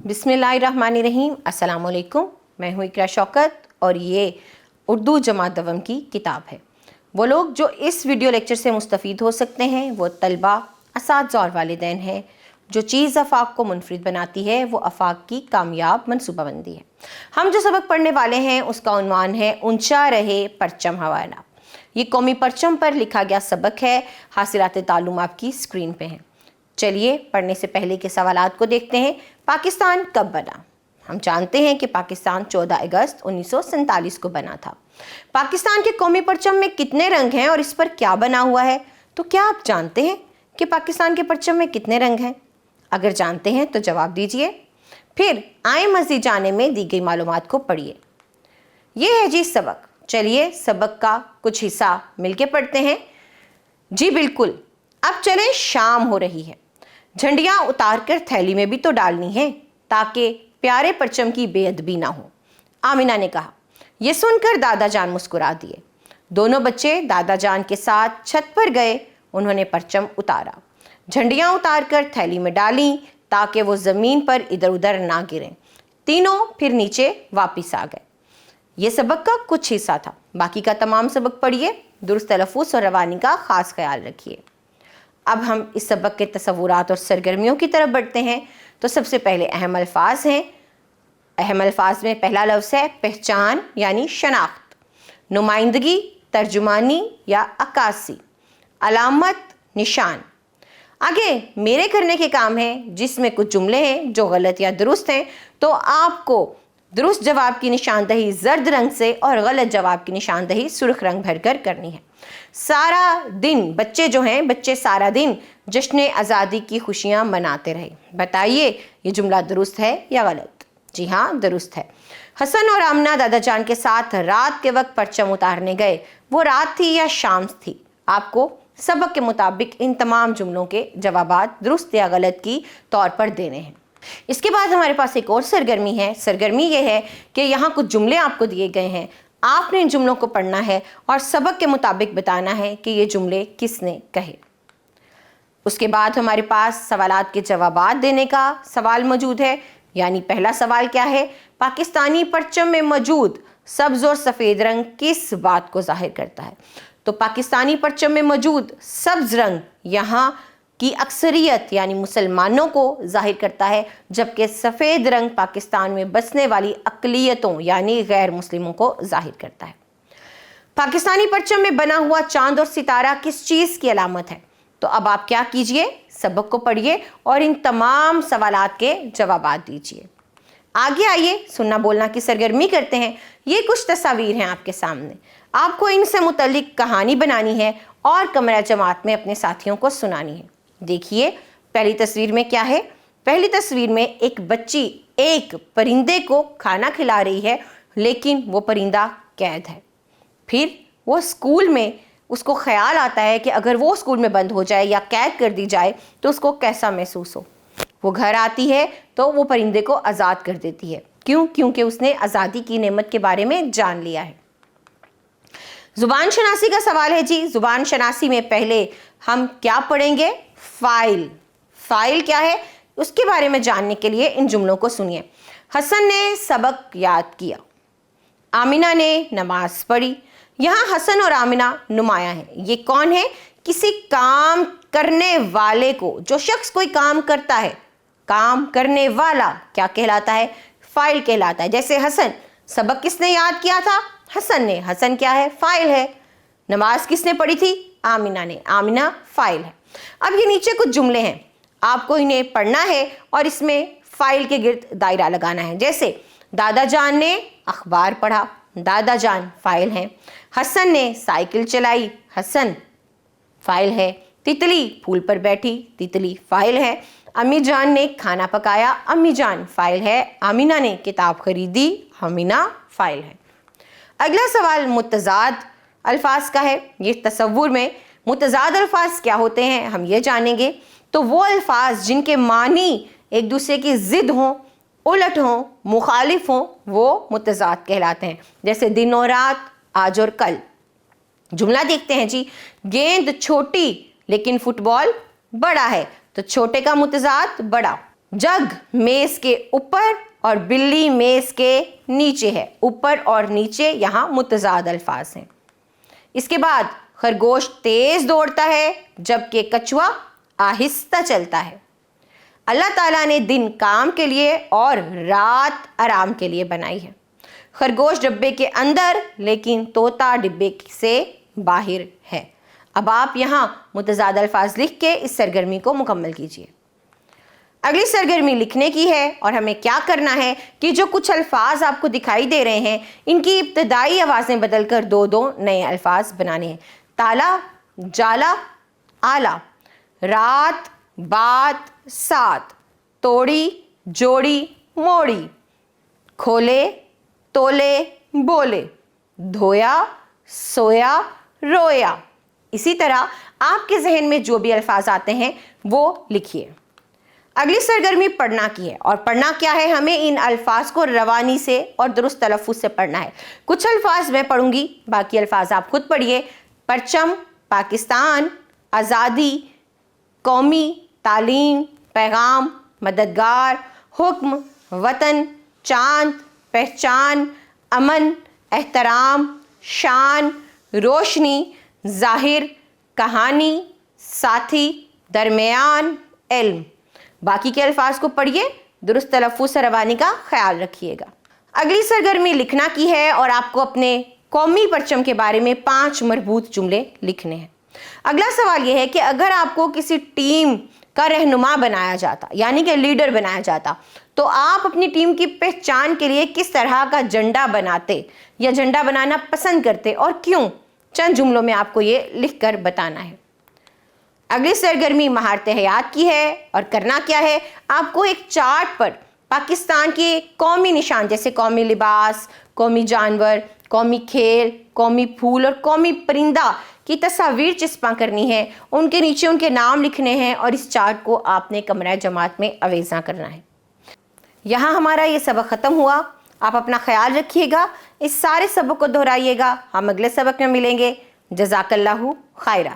बिस्मिल्लाहिर्रहमानिर्रहीम, अस्सलाम वालेकुम। मैं हूँ इकरा शौकत और ये उर्दू जमात दवम की किताब है। वो लोग जो इस वीडियो लेक्चर से मुस्तफ़ीद हो सकते हैं वो तलबा, असातिज़ा और वालिदैन हैं। जो चीज़ आफाक को मुनफरिद बनाती है वो आफाक की कामयाब मनसूबाबंदी है। हम जो सबक पढ़ने वाले हैं उसका उन्वान है ऊंचा रहे परचम हवाना। ये कौमी परचम पर लिखा गया सबक है। हासिलात तालुम आपकी स्क्रीन पे हैं। चलिए पढ़ने से पहले के सवालात को देखते हैं। पाकिस्तान कब बना? हम जानते हैं कि पाकिस्तान 14 अगस्त 1947 को बना था। पाकिस्तान के कौमी परचम में कितने रंग हैं और इस पर क्या बना हुआ है? तो क्या आप जानते हैं कि पाकिस्तान के परचम में कितने रंग हैं? अगर जानते हैं तो जवाब दीजिए। फिर आए मज़ीद जाने में दी गई मालूमात को पढ़िए। ये है जी सबक। चलिए सबक का कुछ हिस्सा मिलके पढ़ते हैं। जी बिल्कुल। अब चलें, शाम हो रही है। झंडियाँ उतार कर थैली में भी तो डालनी है ताकि प्यारे परचम की बेअदबी ना हो, आमिना ने कहा। यह सुनकर दादा जान मुस्कुरा दिए। दोनों बच्चे दादा जान के साथ छत पर गए। उन्होंने परचम उतारा, झंडियाँ उतार कर थैली में डाली ताकि वो ज़मीन पर इधर उधर ना गिरें। तीनों फिर नीचे वापस आ गए। ये सबक का कुछ हिस्सा था। बाकी का तमाम सबक पढ़िए। दुरुस्त तलफ़्फ़ुज़ और रवानी का ख़ास ख्याल रखिए। अब हम इस सबक के तसव्वुरात और सरगर्मियों की तरफ बढ़ते हैं। तो सबसे पहले अहम अल्फाज हैं। अहम अल्फाज में पहला लफ्ज़ है पहचान यानी शनाख्त, नुमाइंदगी, तर्जुमानी या अक्कासी, अलामत, निशान। आगे मेरे करने के काम है जिसमें कुछ जुमले हैं जो गलत या दुरुस्त हैं, तो आपको दुरुस्त जवाब की निशानदही जर्द रंग से और गलत जवाब की निशानदही सुर्ख रंग भरकर करनी है। सारा दिन बच्चे सारा दिन जश्न आज़ादी की खुशियाँ मनाते रहे। बताइए ये जुमला दुरुस्त है या गलत? जी हाँ, दुरुस्त है। हसन और आमना दादा जान के साथ रात के वक्त परचम उतारने गए। वो रात थी या शाम थी? आपको सबक के मुताबिक इन तमाम जुमलों के जवाबात दुरुस्त या गलत की तौर पर देने हैं। इसके बाद हमारे पास एक और सरगर्मी है। सरगर्मी ये है कि यहाँ कुछ जुमले आपको दिए गए हैं। आपने इन जुमलों को पढ़ना है और सबक के मुताबिक बताना है कि ये जुमले किसने कहे। उसके बाद हमारे पास सवालात के जवाबात देने का सवाल मौजूद है। यानी पहला सवाल क्या है? पाकिस्तानी परचम में मौजूद सब्ज़ और सफ़ेद रंग किस बात को ज़ाहिर करता है? तो पाकिस्तानी परचम में मौजूद सब्ज़ रंग यहाँ की अक्सरियत यानी मुसलमानों को जाहिर करता है, जबकि सफ़ेद रंग पाकिस्तान में बसने वाली अक़लियतों यानी गैर मुस्लिमों को जाहिर करता है। पाकिस्तानी परचम में बना हुआ चांद और सितारा किस चीज़ की अलामत है? तो अब आप क्या कीजिए, सबक को पढ़िए और इन तमाम सवालात के जवाबात दीजिए। आगे आइए सुनना बोलना की सरगर्मी करते हैं। ये कुछ तस्वीर हैं आपके सामने। आपको इनसे मुतल्लिक कहानी बनानी है और कमरा जमात में अपने साथियों को सुनानी है। देखिए पहली तस्वीर में क्या है। पहली तस्वीर में एक बच्ची एक परिंदे को खाना खिला रही है, लेकिन वो परिंदा कैद है। फिर वो स्कूल में उसको ख्याल आता है कि अगर वो स्कूल में बंद हो जाए या कैद कर दी जाए तो उसको कैसा महसूस हो। वो घर आती है तो वो परिंदे को आज़ाद कर देती है। क्यों? क्योंकि उसने आज़ादी की नेमत के बारे में जान लिया है। ज़ुबान शनासी का सवाल है जी। ज़ुबान शनासी में पहले हम क्या पढ़ेंगे? फ़ाइल। फ़ाइल क्या है उसके बारे में जानने के लिए इन जुमलों को सुनिए। हसन ने सबक याद किया, आमिना ने नमाज पढ़ी। यहाँ हसन और आमिना नुमाया है। ये कौन है? किसी काम करने वाले को, जो शख्स कोई काम करता है, काम करने वाला क्या कहलाता है? फ़ाइल कहलाता है। जैसे हसन, सबक किसने याद किया था? हसन ने। हसन क्या है? फ़ाइल है। नमाज किसने पढ़ी थी? आमिना ने। आमिना फ़ाइल है। अब ये नीचे कुछ जुमले हैं, आपको इन्हें पढ़ना है और इसमें फ़ाइल के गिर्द दायरा लगाना है। जैसे दादा जान ने अखबार पढ़ा, दादा जान फ़ाइल है। हसन ने साइकिल चलाई, हसन फ़ाइल है। तितली फूल पर बैठी, तितली फ़ाइल है। अम्मी जान ने खाना पकाया, अम्मी जान फ़ाइल है। आमिना ने किताब खरीदी, आमिना फ़ाइल है। अगला सवाल मुतज़ाद अल्फाज का है। ये तसव्वुर में मुतज़ाद अल्फाज क्या होते हैं हम ये जानेंगे। तो वो अल्फाज जिनके मानी एक दूसरे की ज़िद हों, उलट हों, मुखालिफ हों, वो मुतज़ाद कहलाते हैं। जैसे दिन और रात, आज और कल। जुमला देखते हैं जी। गेंद छोटी लेकिन फुटबॉल बड़ा है, तो छोटे का मुतज़ाद बड़ा। जग मेज के ऊपर और बिल्ली मेज के नीचे है। ऊपर और नीचे यहाँ मुतज़ाद अल्फाज हैं। इसके बाद खरगोश तेज दौड़ता है जबकि कछुआ आहिस्ता चलता है। अल्लाह ताला ने दिन काम के लिए और रात आराम के लिए बनाई है। खरगोश डिब्बे के अंदर लेकिन तोता डिब्बे से बाहर है। अब आप यहाँ मुतज़ाद अल्फाज लिख के इस सरगर्मी को मुकम्मल कीजिए। अगली सरगर्मी लिखने की है और हमें क्या करना है कि जो कुछ अल्फाज आपको दिखाई दे रहे हैं इनकी इब्तदाई आवाज़ें बदलकर दो दो नए अल्फाज बनाने हैं। ताला, जाला, आला, रात, बात, सात, तोड़ी, जोड़ी, मोड़ी, खोले, तोले, बोले, धोया, सोया, रोया। इसी तरह आपके जहन में जो भी अल्फाज आते हैं वो लिखिए। अगली सरगर्मी पढ़ना की है और पढ़ना क्या है, हमें इन अल्फाज को रवानी से और दुरुस्त तलफ़्फ़ुज़ से पढ़ना है। कुछ अल्फाज मैं पढ़ूंगी, बाकी अल्फाज आप खुद पढ़िए। परचम, पाकिस्तान, आज़ादी, कौमी, तालीम, पैगाम, मददगार, हुक्म, वतन, चांद, पहचान, अमन, एहतराम, शान, रोशनी, ज़ाहिर, कहानी, साथी, दरमियान, इल्म। बाकी के अल्फाज को पढ़िए, दुरुस्त तलफ़्फ़ुज़ से रवानी का ख्याल रखिएगा। अगली सरगर्मी लिखना की है और आपको अपने कौमी परचम के बारे में 5 मरबूत जुमले लिखने हैं। अगला सवाल यह है कि अगर आपको किसी टीम का रहनुमा बनाया जाता, यानी कि लीडर बनाया जाता, तो आप अपनी टीम की पहचान के लिए किस तरह का झंडा बनाते या झंडा बनाना पसंद करते और क्यों? चंद जुमलों में आपको ये लिखकर बताना है। अगली सरगर्मी महारते हयात की है और करना क्या है, आपको एक चार्ट पर पाकिस्तान के कौमी निशान जैसे कौमी लिबास, कौमी जानवर, कौमी खेल, कौमी फूल और कौमी परिंदा की तस्वीर चिस्पा करनी है। उनके नीचे उनके नाम लिखने हैं और इस चार्ट को आपने कमरा जमात में अवेज़ा करना है। यहाँ हमारा ये सबक ख़त्म हुआ। आप अपना ख्याल रखिएगा, इस सारे सबक को दोहराइएगा। हम अगले सबक में मिलेंगे। जज़ाकल्लाहु खैरा।